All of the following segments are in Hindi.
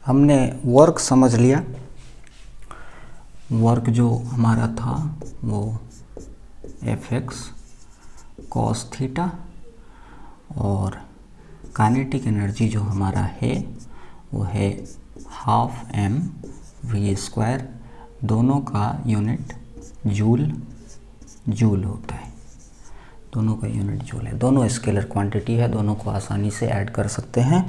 हमने वर्क समझ लिया। वर्क जो हमारा था वो Fx cos थीटा, और काइनेटिक एनर्जी जो हमारा है वो है हाफ m v स्क्वायर। दोनों का यूनिट जूल होता है, दोनों का यूनिट जूल है। दोनों स्केलर क्वांटिटी है, दोनों को आसानी से ऐड कर सकते हैं।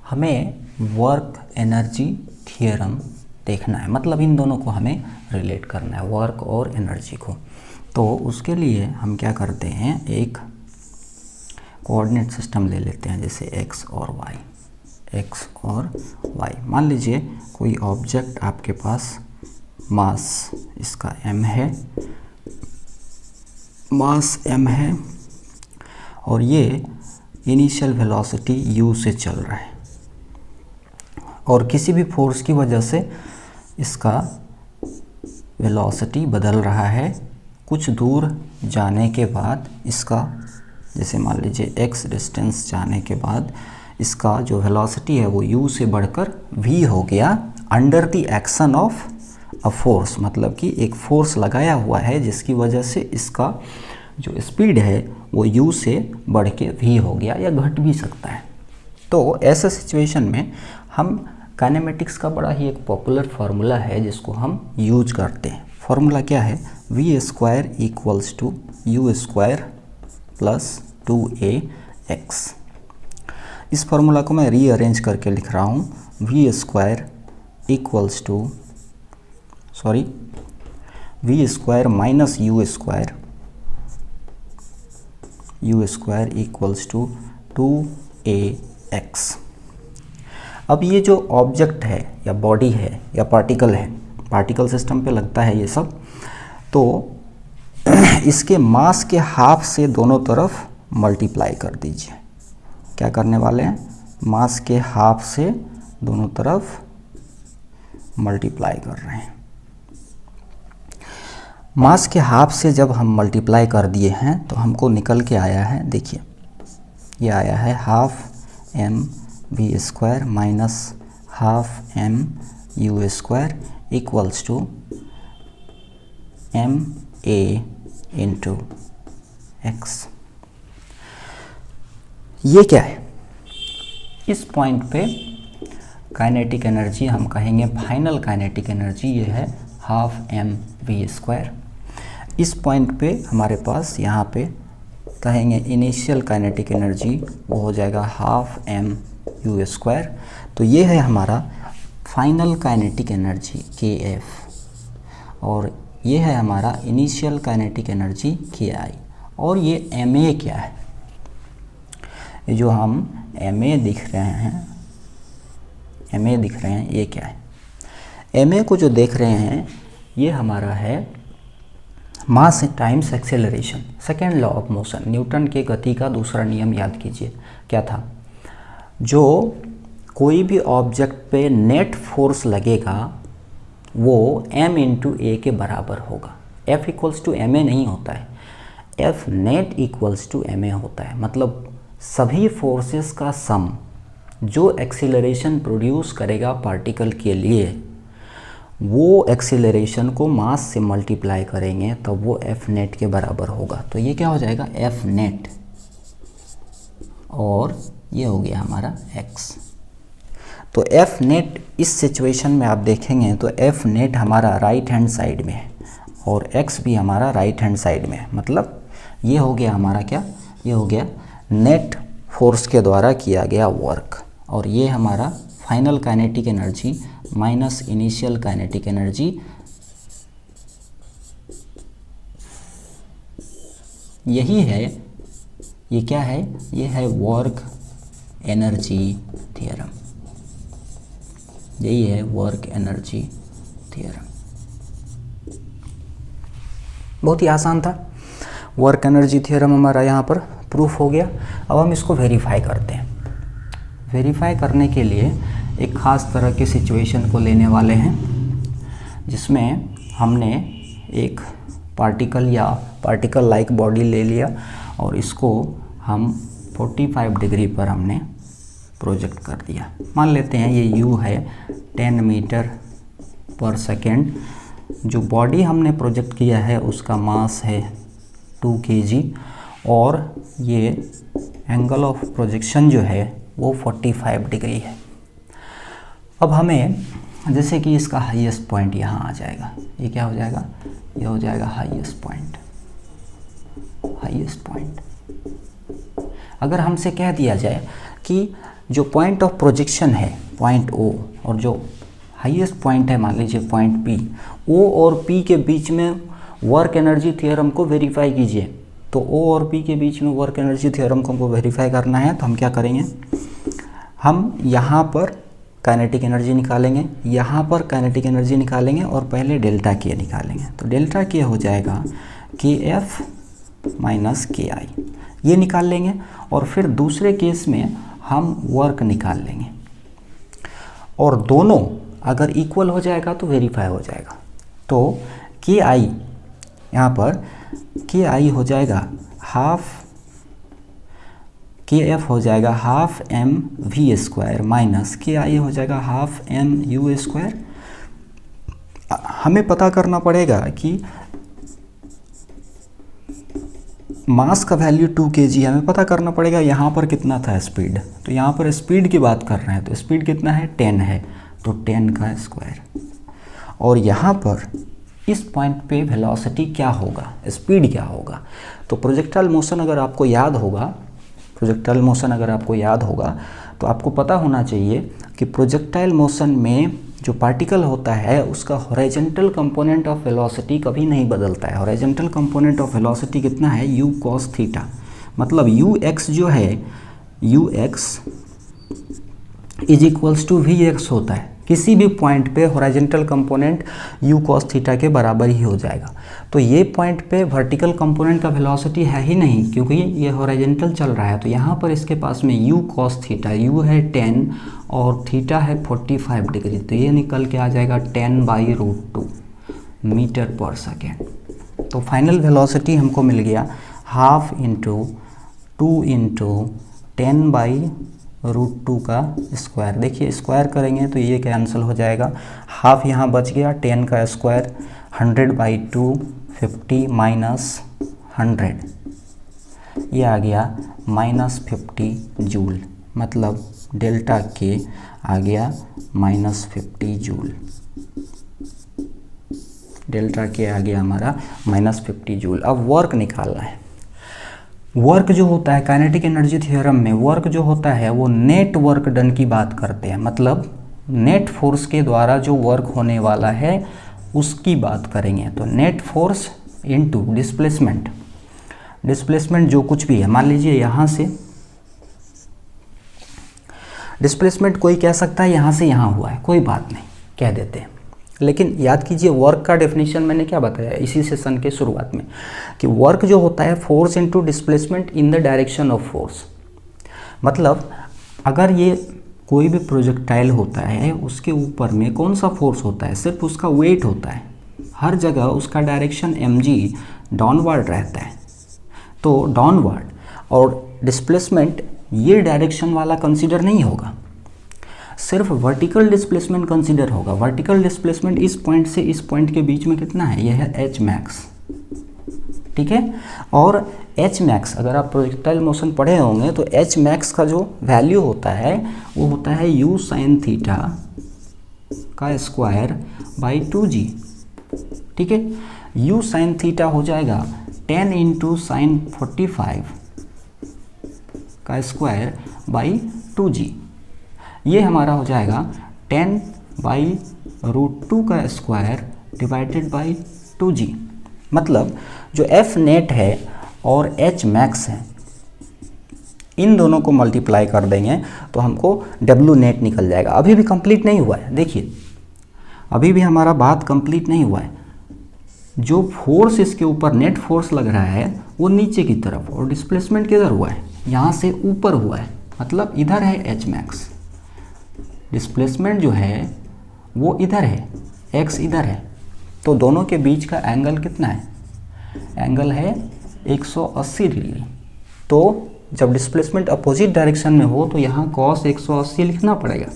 हमें वर्क एनर्जी थ्योरम देखना है, मतलब इन दोनों को हमें रिलेट करना है, वर्क और एनर्जी को। तो उसके लिए हम क्या करते हैं, एक कोऑर्डिनेट सिस्टम ले लेते हैं, जैसे x और y। मान लीजिए कोई ऑब्जेक्ट आपके पास, मास इसका m है, मास m है, और ये इनिशियल वेलोसिटी u से चल रहा है, और किसी भी फोर्स की वजह से इसका वेलोसिटी बदल रहा है। कुछ दूर जाने के बाद इसका, जैसे मान लीजिए x डिस्टेंस जाने के बाद इसका जो वेलोसिटी है वो u से बढ़कर v हो गया, under the action of a force. मतलब कि एक फोर्स लगाया हुआ है जिसकी वजह से इसका जो स्पीड है वो u से बढ़ के v हो गया, या घट भी सकता है। तो ऐसे सिचुएशन में हम काइनेमेटिक्स का बड़ा ही एक पॉपुलर फार्मूला है जिसको हम यूज करते हैं। फार्मूला क्या है, v square equals to u square plus 2ax। इस फार्मूला को मैं रीअरेंज करके लिख रहा हूँ, v square equals to v square minus u square equals to 2ax। अब ये जो ऑब्जेक्ट है या बॉडी है या पार्टिकल है, पार्टिकल सिस्टम पे लगता है ये सब, तो इसके मास के हाफ से दोनों तरफ मल्टीप्लाई कर दीजिए। क्या करने वाले हैं, मास के हाफ से दोनों तरफ मल्टीप्लाई कर रहे हैं। मास के हाफ से जब हम मल्टीप्लाई कर दिए हैं तो हमको निकल के आया है, देखिए ये आया है half m v square minus half m u square equals to m a into x। ये क्या है, इस पॉइंट पे काइनेटिक एनर्जी हम कहेंगे फाइनल काइनेटिक एनर्जी, ये है हाफ m v स्क्वायर। इस पॉइंट पे हमारे पास यहाँ पे कहेंगे इनिशियल काइनेटिक एनर्जी, वो हो जाएगा हाफ m u स्क्वायर। तो ये है हमारा फाइनल काइनेटिक एनर्जी kF, और ये है हमारा इनिशियल काइनेटिक एनर्जी ki। और ये ma क्या है, ये जो हम ma दिख रहे हैं ये क्या है। ma को जो देख रहे हैं ये हमारा है मास times acceleration, second law of motion. Newton के गति का दूसरा नियम याद कीजिए, क्या था, जो कोई भी ऑब्जेक्ट पे नेट फोर्स लगेगा वो m इंटू ए के बराबर होगा। F इक्वल्स टू ma नहीं होता है, F net equals to ma होता है। मतलब सभी फोर्सेस का सम जो एक्सीलरेशन प्रोड्यूस करेगा पार्टिकल के लिए, वो एक्सीलरेशन को मास से मल्टीप्लाई करेंगे तो वो F नेट के बराबर होगा। तो ये क्या हो जाएगा, F नेट, और ये हो गया हमारा x। तो F नेट इस सिचुएशन में आप देखेंगे तो F नेट हमारा राइट हैंड साइड में है और x भी हमारा राइट हैंड साइड में है। मतलब ये हो गया हमारा क्या, ये हो गया नेट फोर्स के द्वारा किया गया वर्क, और ये हमारा final kinetic energy minus initial kinetic energy. यही है, ये क्या है, ये है वर्क एनर्जी थ्योरम। यही है वर्क एनर्जी थ्योरम। बहुत ही आसान था। वर्क एनर्जी थ्योरम हमारा यहाँ पर प्रूफ हो गया। अब हम इसको वेरीफाई करते हैं। वेरीफाई करने के लिए एक ख़ास तरह के सिचुएशन को लेने वाले हैं, जिसमें हमने एक पार्टिकल या पार्टिकल लाइक बॉडी ले लिया और इसको हम 45 डिग्री पर हमने प्रोजेक्ट कर दिया। मान लेते हैं ये u है 10 मीटर पर सेकेंड। जो बॉडी हमने प्रोजेक्ट किया है उसका मास है 2 kg और ये एंगल ऑफ प्रोजेक्शन जो है वो 45 डिग्री है। अब हमें जैसे कि इसका हाईएस्ट पॉइंट यहाँ आ जाएगा, ये क्या हो जाएगा, ये हो जाएगा हाईएस्ट पॉइंट। हाईएस्ट पॉइंट अगर हमसे कह दिया जाए कि जो पॉइंट ऑफ प्रोजेक्शन है पॉइंट O और जो हाईएस्ट पॉइंट है मान लीजिए पॉइंट P, O और P के बीच में वर्क एनर्जी थ्योरम को वेरीफाई कीजिए। तो O और P के बीच में वर्क एनर्जी थ्योरम को हमको वेरीफाई करना है, तो हम क्या करेंगे, हम यहाँ पर काइनेटिक एनर्जी निकालेंगे, यहाँ पर काइनेटिक एनर्जी निकालेंगे और पहले डेल्टा के निकालेंगे। तो डेल्टा के हो जाएगा KF माइनस KI, ये निकाल लेंगे और फिर दूसरे केस में हम वर्क निकाल लेंगे और दोनों अगर इक्वल हो जाएगा तो वेरीफाई हो जाएगा। तो KI यहाँ पर KI हो जाएगा हाफ, KF हो जाएगा हाफ mv² माइनस KI हो जाएगा हाफ mu²। हमें पता करना पड़ेगा कि मास का वैल्यू 2 kg, हमें पता करना पड़ेगा यहाँ पर कितना था स्पीड। तो यहाँ पर स्पीड की बात कर रहे हैं तो स्पीड कितना है 10 है, तो 10 का स्क्वायर। और यहाँ पर इस पॉइंट पे वेलोसिटी क्या होगा, स्पीड क्या होगा। तो प्रोजेक्टाइल मोशन अगर आपको याद होगा, प्रोजेक्टाइल मोशन अगर आपको याद होगा तो आपको पता होना चाहिए कि प्रोजेक्टाइल मोशन में जो पार्टिकल होता है उसका हॉरिजॉन्टल कंपोनेंट ऑफ वेलोसिटी कभी नहीं बदलता है। हॉरिजॉन्टल कंपोनेंट ऑफ वेलोसिटी कितना है, u cos थीटा। मतलब ux जो है, ux is equals to vx होता है। किसी भी पॉइंट पे horizontal component u cos theta के बराबर ही हो जाएगा। तो ये पॉइंट पे वर्टिकल कंपोनेंट का वेलोसिटी है ही नहीं क्योंकि ये हॉरिजॉन्टल चल रहा है। तो यहाँ पर इसके पास में u cos थीटा, u है 10 और थीटा है 45 डिग्री, तो ये निकल के आ जाएगा 10/√2 मीटर पर सेकेंड। तो फाइनल वेलोसिटी हमको मिल गया हाफ इंटू 2 इंटू 10/√2 का स्क्वायर। देखिए स्क्वायर करेंगे तो ये कैंसिल हो जाएगा, हाफ यहाँ बच गया, 10 का स्क्वायर 100/2 50 माइनस 100, ये आ गया -50 जूल। मतलब डेल्टा के आ गया -50 जूल। डेल्टा के आ गया हमारा -50 जूल। अब वर्क निकालना है। वर्क जो होता है काइनेटिक एनर्जी थ्योरम में, वर्क जो होता है वो नेट वर्क डन की बात करते हैं। मतलब नेट फोर्स के द्वारा जो वर्क होने वाला है उसकी बात करेंगे। तो net force into displacement, displacement जो कुछ भी है, मान लीजिए यहाँ से डिस्प्लेसमेंट कोई कह सकता है यहाँ से यहाँ हुआ है, कोई बात नहीं, कह देते हैं। लेकिन याद कीजिए वर्क का डेफिनेशन मैंने क्या बताया इसी सेशन के शुरुआत में कि वर्क जो होता है force into displacement in the direction of force. मतलब अगर ये कोई भी प्रोजेक्टाइल होता है उसके ऊपर में कौन सा फोर्स होता है, सिर्फ उसका वेट होता है। हर जगह उसका डायरेक्शन mg डाउनवर्ड रहता है, तो डाउनवर्ड। और डिस्प्लेसमेंट ये डायरेक्शन वाला कंसीडर नहीं होगा, सिर्फ वर्टिकल डिस्प्लेसमेंट कंसीडर होगा। वर्टिकल डिस्प्लेसमेंट इस पॉइंट से इस पॉइंट के बीच में कितना है, यह है h मैक्स, ठीक है। और h मैक्स अगर आप प्रोजेक्टाइल मोशन पढ़े होंगे तो h मैक्स का जो वैल्यू होता है वो होता है u sin थीटा का स्क्वायर बाई 2g, ठीक है। u sin थीटा हो जाएगा 10 इंटू साइन 45 का स्क्वायर बाई 2g, ये हमारा हो जाएगा 10/√2 का स्क्वायर डिवाइडेड बाई 2g। मतलब जो f नेट है और h मैक्स है इन दोनों को मल्टीप्लाई कर देंगे तो हमको w नेट निकल जाएगा। अभी भी कंप्लीट नहीं हुआ है, देखिए अभी भी हमारा बात कंप्लीट नहीं हुआ है। जो फोर्स इसके ऊपर नेट फोर्स लग रहा है वो नीचे की तरफ, और डिस्प्लेसमेंट किधर हुआ है, यहाँ से ऊपर हुआ है। मतलब इधर है h मैक्स, डिस्प्लेसमेंट जो है वो इधर है, x इधर है, तो दोनों के बीच का एंगल कितना है, एंगल है 180 डिग्री। तो जब डिस्प्लेसमेंट अपोजिट डायरेक्शन में हो तो यहाँ cos 180 लिखना पड़ेगा।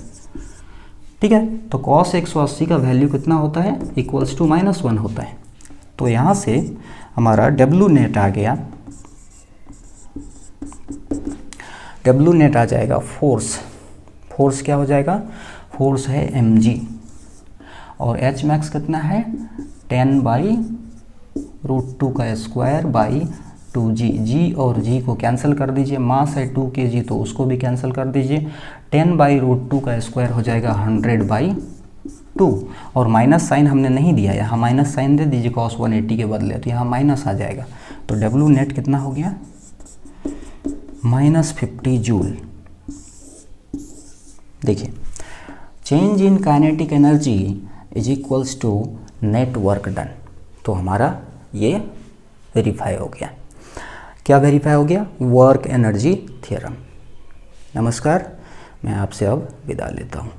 ठीक है। तो cos 180 का वैल्यू कितना होता है, इक्वल्स टू -1 होता है। तो यहाँ से हमारा W नेट आ गया, W नेट आ जाएगा फोर्स क्या हो जाएगा, फोर्स है mg, और H मैक्स कितना है 10/√2 का स्क्वायर बाई 2g, g और g को कैंसिल कर दीजिए, मास है 2 kg तो उसको भी कैंसिल कर दीजिए, 10/√2 का स्क्वायर हो जाएगा 100/2, और माइनस साइन हमने नहीं दिया, यहाँ माइनस साइन दे दीजिए cos 180 के बदले, तो यहाँ माइनस आ जाएगा। तो W नेट कितना हो गया, -50 जूल। देखिए, change in kinetic energy is equals to net work done. तो हमारा ये वेरीफाई हो गया। क्या वेरीफाई हो गया, वर्क एनर्जी थ्योरम। नमस्कार, मैं आपसे अब विदा लेता हूँ।